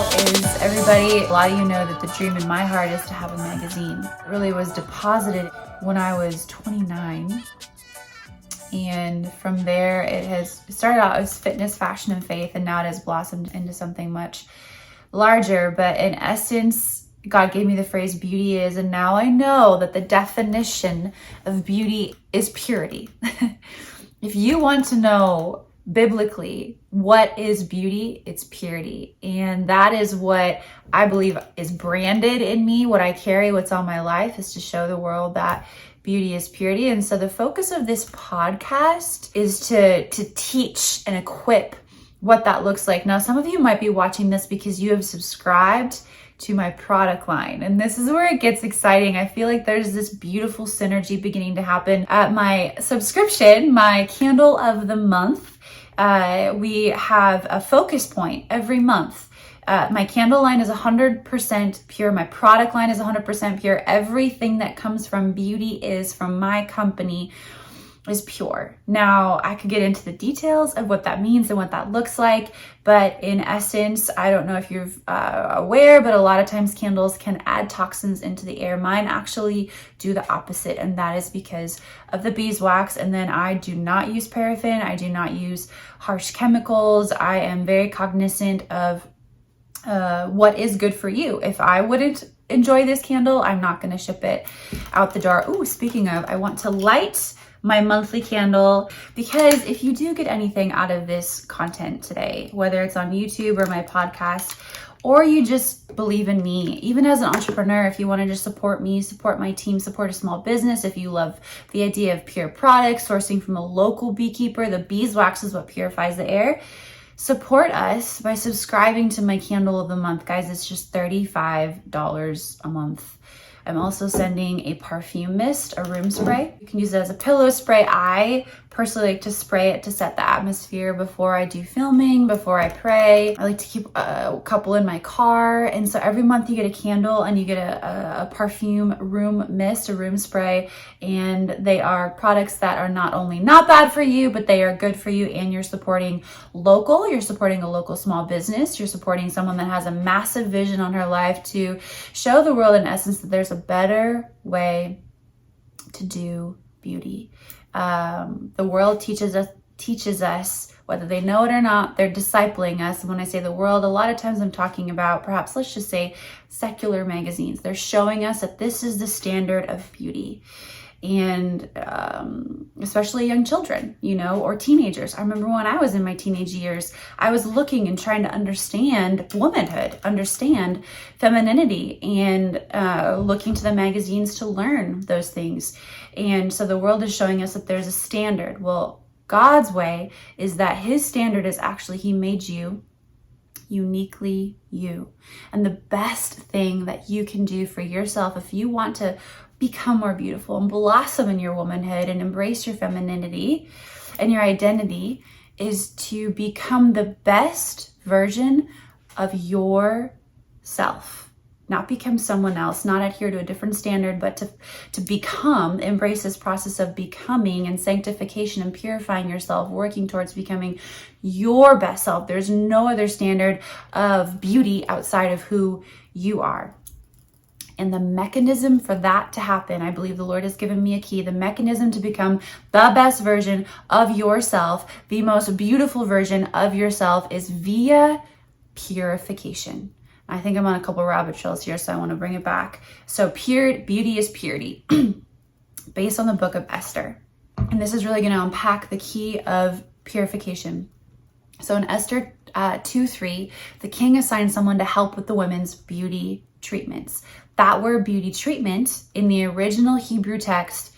is everybody, a lot of you know that the dream in my heart is to have a magazine. It really was deposited when I was 29. And from there, it started out as fitness, fashion, and faith, and now it has blossomed into something much larger. But in essence, God gave me the phrase beauty is, and now I know that the definition of beauty is purity. If you want to know biblically what is beauty, it's purity. And that is what I believe is branded in me. What I carry, what's on my life, is to show the world that beauty is purity. And so the focus of this podcast is to teach and equip what that looks like. Now, some of you might be watching this because you have subscribed to my product line. And this is where it gets exciting. I feel like there's this beautiful synergy beginning to happen. At my subscription, my candle of the month, we have a focus point every month. My candle line is 100% pure. My product line is 100% pure. Everything that comes from beauty is from my company is pure. Now, I could get into the details of what that means and what that looks like, but in essence, I don't know if you're aware, but a lot of times candles can add toxins into the air. Mine actually do the opposite, and that is because of the beeswax. And then I do not use paraffin. I do not use harsh chemicals. I am very cognizant of what is good for you. If I wouldn't enjoy this candle, I'm not going to ship it out the door. Ooh, speaking of, I want to light my monthly candle, because if you do get anything out of this content today, whether it's on YouTube or my podcast, or you just believe in me, even as an entrepreneur, if you want to just support me, support my team, support a small business, if you love the idea of pure products, sourcing from a local beekeeper, the beeswax is what purifies the air. Support us by subscribing to my candle of the month. Guys, it's just $35 a month. I'm also sending a perfume mist, a room spray. You can use it as a pillow spray. I personally like to spray it to set the atmosphere before I do filming, before I pray. I like to keep a couple in my car. And so every month you get a candle and you get a perfume room mist, a room spray. And they are products that are not only not bad for you, but they are good for you. And you're supporting local. You're supporting a local small business. You're supporting someone that has a massive vision on her life to show the world, in essence, that there's a better way to do beauty. The world teaches us, whether they know it or not, they're discipling us. And when I say the world, a lot of times I'm talking about, perhaps let's just say, secular magazines. They're showing us that this is the standard of beauty. And especially young children, or teenagers. I remember when I was in my teenage years, I was looking and trying to understand womanhood, understand femininity, and looking to the magazines to learn those things. And so the world is showing us that there's a standard. Well, God's way is that his standard is actually, he made you uniquely you. And the best thing that you can do for yourself, if you want to become more beautiful and blossom in your womanhood and embrace your femininity and your identity, is to become the best version of yourself. Not become someone else, not adhere to a different standard, but to become, embrace this process of becoming and sanctification and purifying yourself, working towards becoming your best self. There's no other standard of beauty outside of who you are. And the mechanism for that to happen, I believe the Lord has given me a key. The mechanism to become the best version of yourself, the most beautiful version of yourself, is via purification. I think I'm on a couple rabbit trails here, so I want to bring it back. So beauty is purity, based on the book of Esther. And this is really going to unpack the key of purification. So in Esther 2:3, the king assigned someone to help with the women's beauty treatments. That word beauty treatment in the original Hebrew text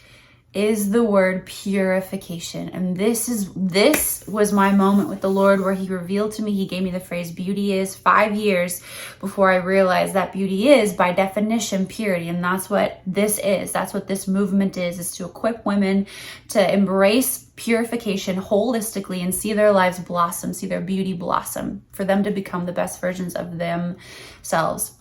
is the word purification. And this was my moment with the Lord, where he revealed to me, he gave me the phrase beauty is 5 years before I realized that beauty is by definition purity. And that's what this is. That's what this movement is to equip women to embrace purification holistically and see their lives blossom, see their beauty blossom, for them to become the best versions of themselves.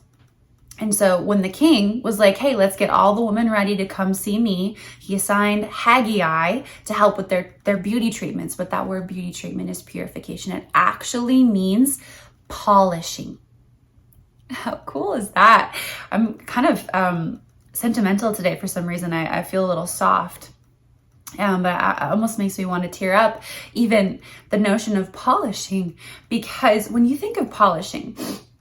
And so when the king was like, hey, let's get all the women ready to come see me, he assigned Haggai to help with their beauty treatments. But that word beauty treatment is purification. It actually means polishing. How cool is that? I'm kind of sentimental today for some reason. I feel a little soft. But it almost makes me want to tear up, even the notion of polishing, because when you think of polishing,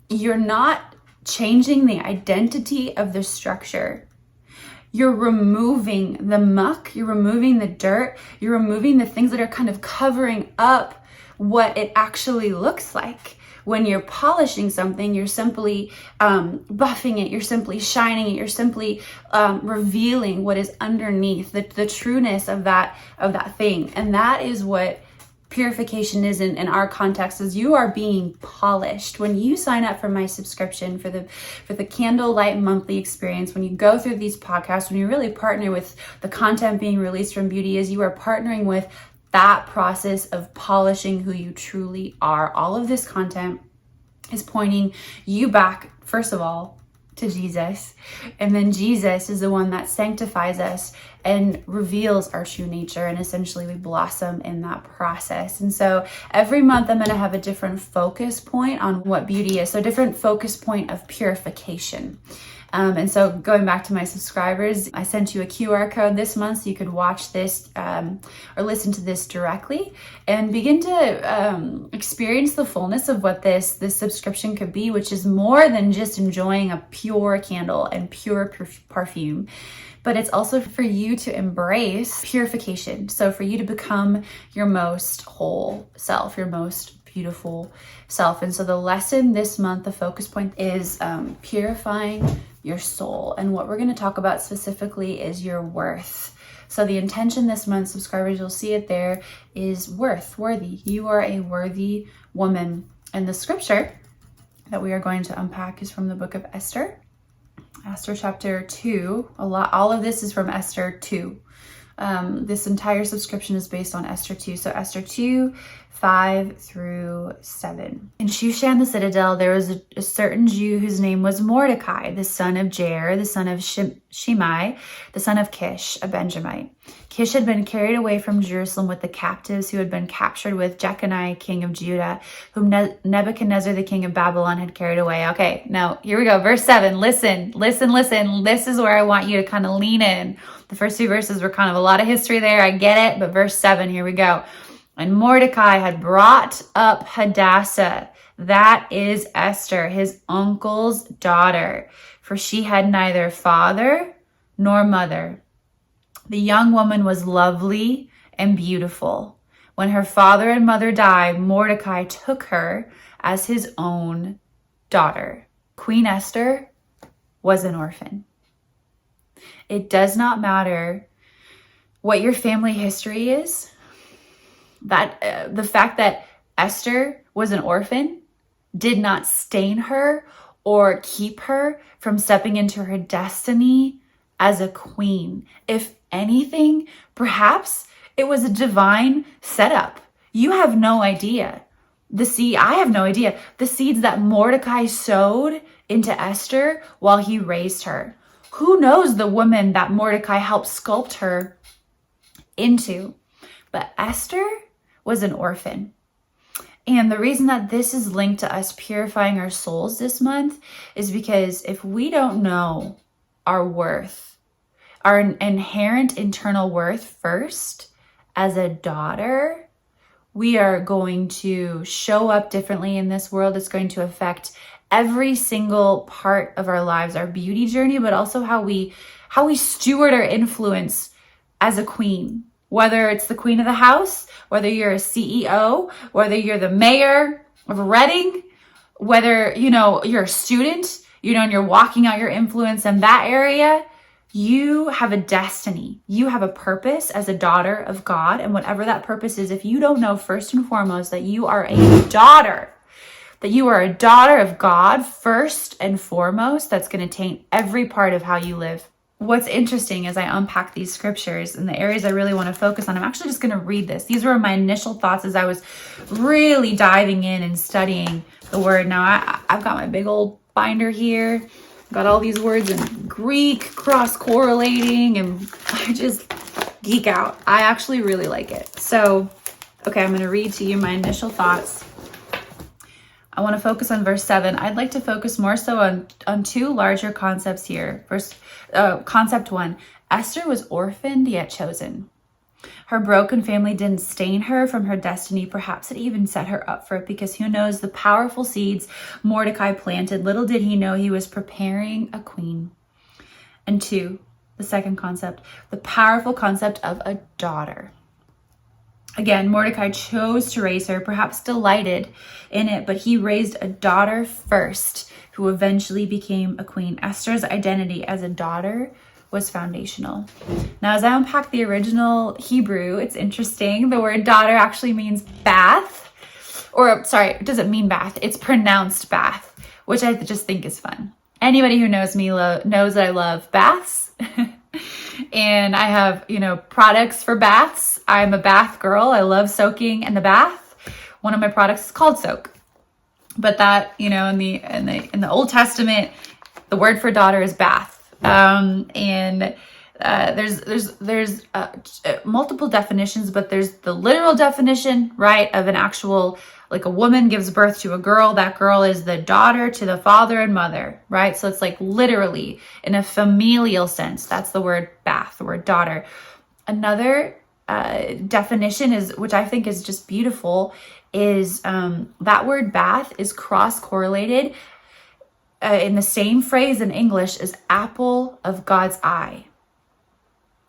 you're not changing the identity of the structure. You're removing the muck, you're removing the dirt, you're removing the things that are kind of covering up what it actually looks like. When you're polishing something, you're simply buffing it, you're simply shining it, you're simply revealing what is underneath, the trueness of that thing. And that is what purification is in our context, is you are being polished. When you sign up for my subscription for the Candlelight monthly experience, when you go through these podcasts, when you really partner with the content being released from Beauty, is you are partnering with that process of polishing who you truly are. All of this content is pointing you back, first of all, to Jesus. And then Jesus is the one that sanctifies us and reveals our true nature. And essentially we blossom in that process. And so every month I'm going to have a different focus point on what beauty is. So different focus point of purification. And so going back to my subscribers, I sent you a QR code this month so you could watch this or listen to this directly and begin to experience the fullness of what this subscription could be, which is more than just enjoying a pure candle and pure perfume. But it's also for you to embrace purification. So for you to become your most whole self, your most beautiful self. And so the lesson this month, the focus point is purifying your soul. And what we're going to talk about specifically is your worth. So the intention this month, subscribers, you'll see it there, is worthy. You are a worthy woman. And the scripture that we are going to unpack is from the book of Esther. Esther chapter 2. All of this is from Esther 2. This entire subscription is based on Esther 2. So Esther 2, 5 through 7. In Shushan the citadel, there was a certain Jew whose name was Mordecai, the son of Jair, the son of 𝘰𝘳𝘵, the son of Kish, a Benjamite. Kish had been carried away from Jerusalem with the captives who had been captured with 𝘬𝘰𝘳, king of Judah, whom Nebuchadnezzar, the king of Babylon, had carried away. Okay, now here we go. Verse 7. Listen. This is where I want you to kind of lean in. The first two verses were kind of a lot of history there. I get it. But verse 7, here we go. And Mordecai had brought up Hadassah, that is Esther, his uncle's daughter, for she had neither father nor mother. The young woman was lovely and beautiful. When her father and mother died, Mordecai took her as his own daughter. Queen Esther was an orphan. It does not matter what your family history is. That the fact that Esther was an orphan did not stain her or keep her from stepping into her destiny as a queen. If anything, perhaps it was a divine setup. You have no idea. I have no idea. The seeds that Mordecai sowed into Esther while he raised her. Who knows the woman that Mordecai helped sculpt her into? But Esther was an orphan. And the reason that this is linked to us purifying our souls this month is because if we don't know our worth, our inherent internal worth first as a daughter, we are going to show up differently in this world. It's going to affect every single part of our lives, our beauty journey, but also how we steward our influence as a queen. Whether it's the queen of the house, whether you're a CEO, whether you're the mayor of Reading, whether, you're a student, and you're walking out your influence in that area, you have a destiny. You have a purpose as a daughter of God. And whatever that purpose is, if you don't know first and foremost that you are a daughter, of God first and foremost, that's going to taint every part of how you live. What's interesting as I unpack these scriptures and the areas I really want to focus on, I'm actually just going to read this. These were my initial thoughts as I was really diving in and studying the word. Now, I've got my big old binder here. Got all these words in Greek, cross-correlating, and I just geek out. I actually really like it. So, okay, I'm going to read to you my initial thoughts. I want to focus on verse 7. I'd like to focus more so on two larger concepts here. Concept 1, Esther was orphaned yet chosen. Her broken family didn't stain her from her destiny. Perhaps it even set her up for it, because who knows the powerful seeds Mordecai planted. Little did he know he was preparing a queen. And 2, the second concept, the powerful concept of a daughter. Again, Mordecai chose to raise her, perhaps delighted in it, but he raised a daughter first, who eventually became a queen. Esther's identity as a daughter was foundational. Now, as I unpack the original Hebrew, it's interesting. The word daughter actually means bath, or sorry, it doesn't mean bath. It's pronounced bath, which I just think is fun. Anybody who knows me knows that I love baths. And I have, products for baths. I'm a bath girl. I love soaking in the bath. One of my products is called Soak. But that, in the Old Testament, the word for daughter is bath. There's multiple definitions, but there's the literal definition, right, of an actual, like a woman gives birth to a girl. That girl is the daughter to the father and mother, right? So it's like literally in a familial sense. That's the word bath, the word daughter. Another definition is, which I think is just beautiful, is that word bath is cross-correlated in the same phrase in English as apple of God's eye.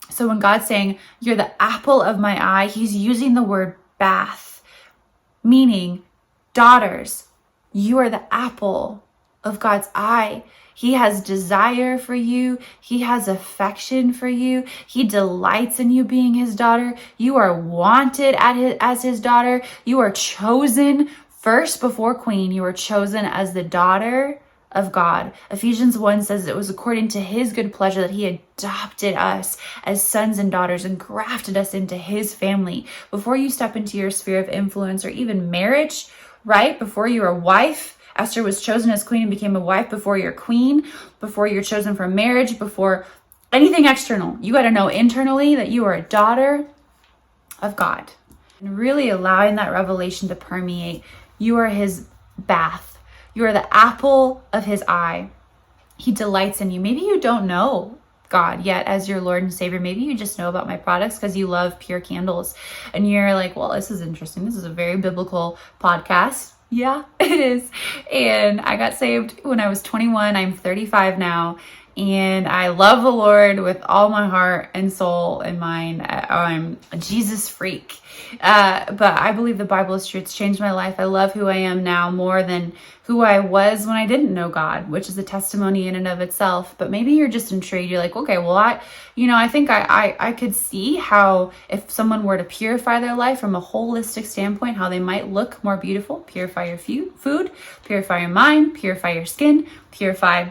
So when God's saying, you're the apple of my eye, he's using the word bath, meaning, daughters, you are the apple of God's eye. He has desire for you. He has affection for you. He delights in you being his daughter. You are wanted as his daughter. You are chosen first before queen. You are chosen as the daughter of God. Ephesians 1 says it was according to his good pleasure that he adopted us as sons and daughters and grafted us into his family. Before you step into your sphere of influence or even marriage, right? Before you're a wife, Esther was chosen as queen and became a wife. Before you're queen, before you're chosen for marriage, before anything external, you got to know internally that you are a daughter of God. And really allowing that revelation to permeate. You are his bath. You are the apple of his eye. He delights in you. Maybe you don't know God yet as your Lord and Savior. Maybe you just know about my products because you love pure candles. And you're like, well, this is interesting. This is a very biblical podcast. Yeah, it is. And I got saved when I was 21. I'm 35 now. And I love the Lord with all my heart and soul and mind. I'm a Jesus freak. But I believe the Bible is true. It's changed my life. I love who I am now more than who I was when I didn't know God, which is a testimony in and of itself. But maybe you're just intrigued. You're like, okay, well, I think I could see how if someone were to purify their life from a holistic standpoint, how they might look more beautiful. Purify your food, purify your mind, purify your skin, purify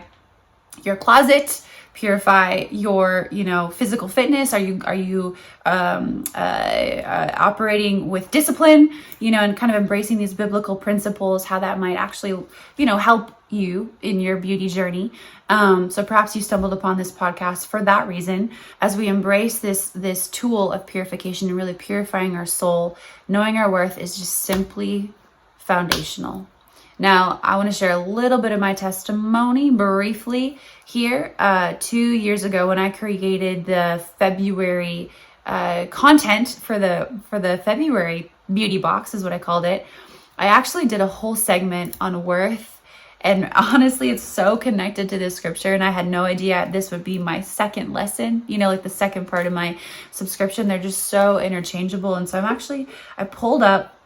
your closet, purify your, physical fitness. Are you operating with discipline, and kind of embracing these biblical principles, how that might actually, help you in your beauty journey. So perhaps you stumbled upon this podcast for that reason, as we embrace this tool of purification and really purifying our soul. Knowing our worth is just simply foundational. Now, I want to share a little bit of my testimony briefly here. 2 years ago, when I created the February content for the February beauty box, is what I called it, I actually did a whole segment on worth. And honestly, it's so connected to this scripture. And I had no idea this would be my second lesson, like the second part of my subscription. They're just so interchangeable. And so I pulled up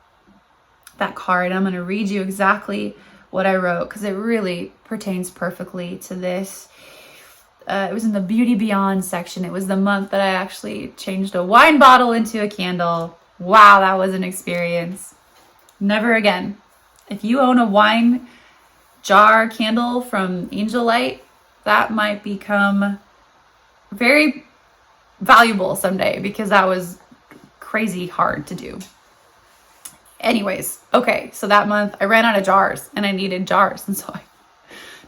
that card. I'm going to read you exactly what I wrote because it really pertains perfectly to this. It was in the Beauty Beyond section. It was the month that I actually changed a wine bottle into a candle. Wow, that was an experience. Never again. If you own a wine jar candle from Angel Light, that might become very valuable someday because that was crazy hard to do. Anyways, okay, so that month I ran out of jars and I needed jars. And so I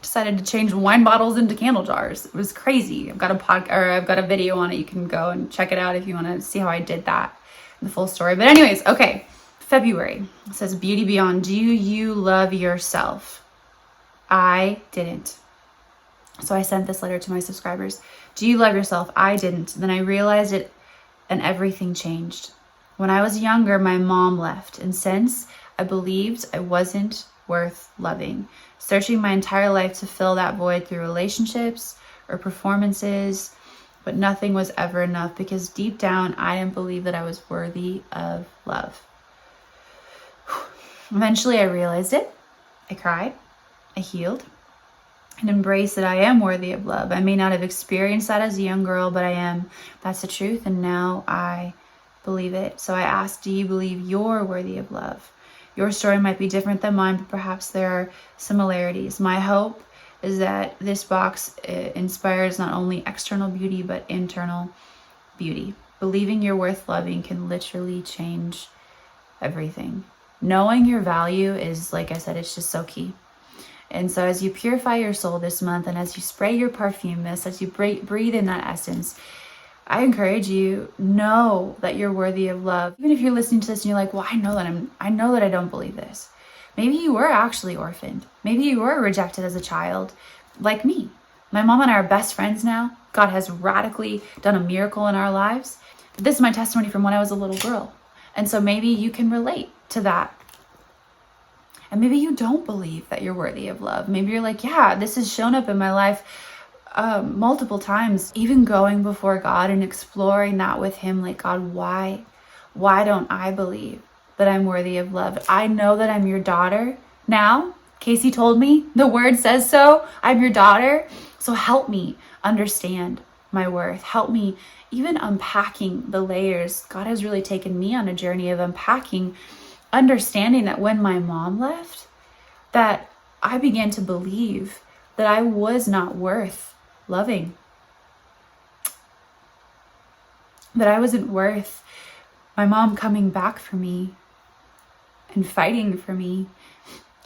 decided to change wine bottles into candle jars. It was crazy. I've got a video on it. You can go and check it out if you want to see how I did that, the full story. But anyways, okay, February. It says, Beauty Beyond, do you love yourself? I didn't. So I sent this letter to my subscribers. Do you love yourself? I didn't. Then I realized it and everything changed. When I was younger, my mom left. And since I believed I wasn't worth loving, searching my entire life to fill that void through relationships or performances, but nothing was ever enough because deep down, I didn't believe that I was worthy of love. Eventually, I realized it. I cried. I healed. And embraced that I am worthy of love. I may not have experienced that as a young girl, but I am. That's the truth. And now I believe it. So I asked, do you believe you're worthy of love? Your story might be different than mine, but perhaps there are similarities. My hope is that this box inspires not only external beauty, but internal beauty. Believing you're worth loving can literally change everything. Knowing your value is, like I said, it's just so key. And so as you purify your soul this month, and as you spray your perfume mist, as you breathe in that essence, I encourage you, know that you're worthy of love. Even if you're listening to this and you're like, well, I know that I don't believe this. Maybe you were actually orphaned. Maybe you were rejected as a child, like me. My mom and I are best friends now. God has radically done a miracle in our lives. But this is my testimony from when I was a little girl. And so maybe you can relate to that. And maybe you don't believe that you're worthy of love. Maybe you're like, yeah, this has shown up in my life multiple times. Even going before God and exploring that with Him, like, God, why don't I believe that I'm worthy of love? I know that I'm your daughter now. Casey told me, the word says so. I'm your daughter. So help me understand my worth. Help me even unpacking the layers. God has really taken me on a journey of unpacking, understanding that when my mom left, that I began to believe that I was not worth loving. That I wasn't worth my mom coming back for me and fighting for me.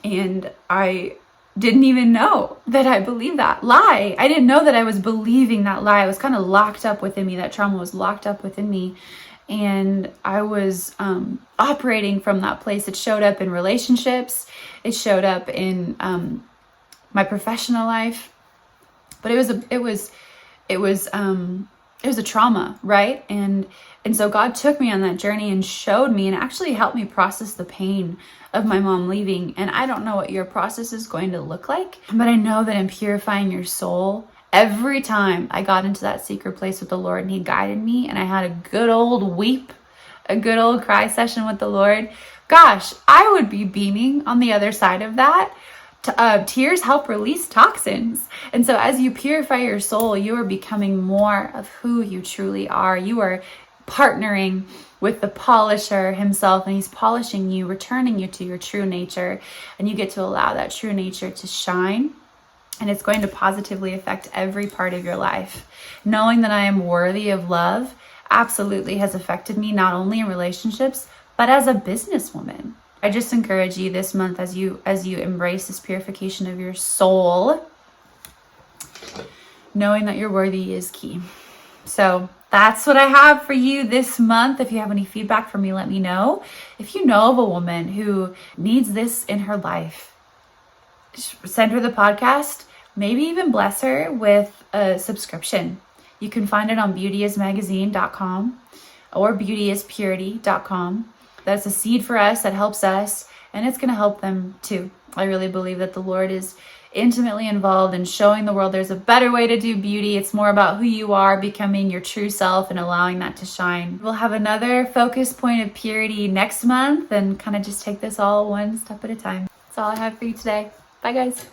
And I didn't even know that I believed that lie. I didn't know that I was believing that lie. I was kind of locked up within me. That trauma was locked up within me. And I was operating from that place. It showed up in relationships. It showed up in my professional life. But it was a trauma, right? And so God took me on that journey and showed me and actually helped me process the pain of my mom leaving. And I don't know what your process is going to look like, but I know that in purifying your soul, every time I got into that secret place with the Lord and He guided me and I had a good old weep, a good old cry session with the Lord, gosh, I would be beaming on the other side of that. Tears help release toxins. And so as you purify your soul, you are becoming more of who you truly are. You are partnering with the polisher Himself, and He's polishing you, returning you to your true nature. And you get to allow that true nature to shine. And it's going to positively affect every part of your life. Knowing that I am worthy of love absolutely has affected me, not only in relationships, but as a businesswoman. I just encourage you this month, as you embrace this purification of your soul, knowing that you're worthy is key. So that's what I have for you this month. If you have any feedback for me, let me know. If you know of a woman who needs this in her life, send her the podcast, maybe even bless her with a subscription. You can find it on 𝘬𝘰𝘳𝘵 or 𝘬𝘰𝘳𝑃urity.com. That's a seed for us that helps us, and it's going to help them too. I really believe that the Lord is intimately involved in showing the world there's a better way to do beauty. It's more about who you are, becoming your true self and allowing that to shine. We'll have another focus point of purity next month and kind of just take this all one step at a time. That's all I have for you today. Bye, guys.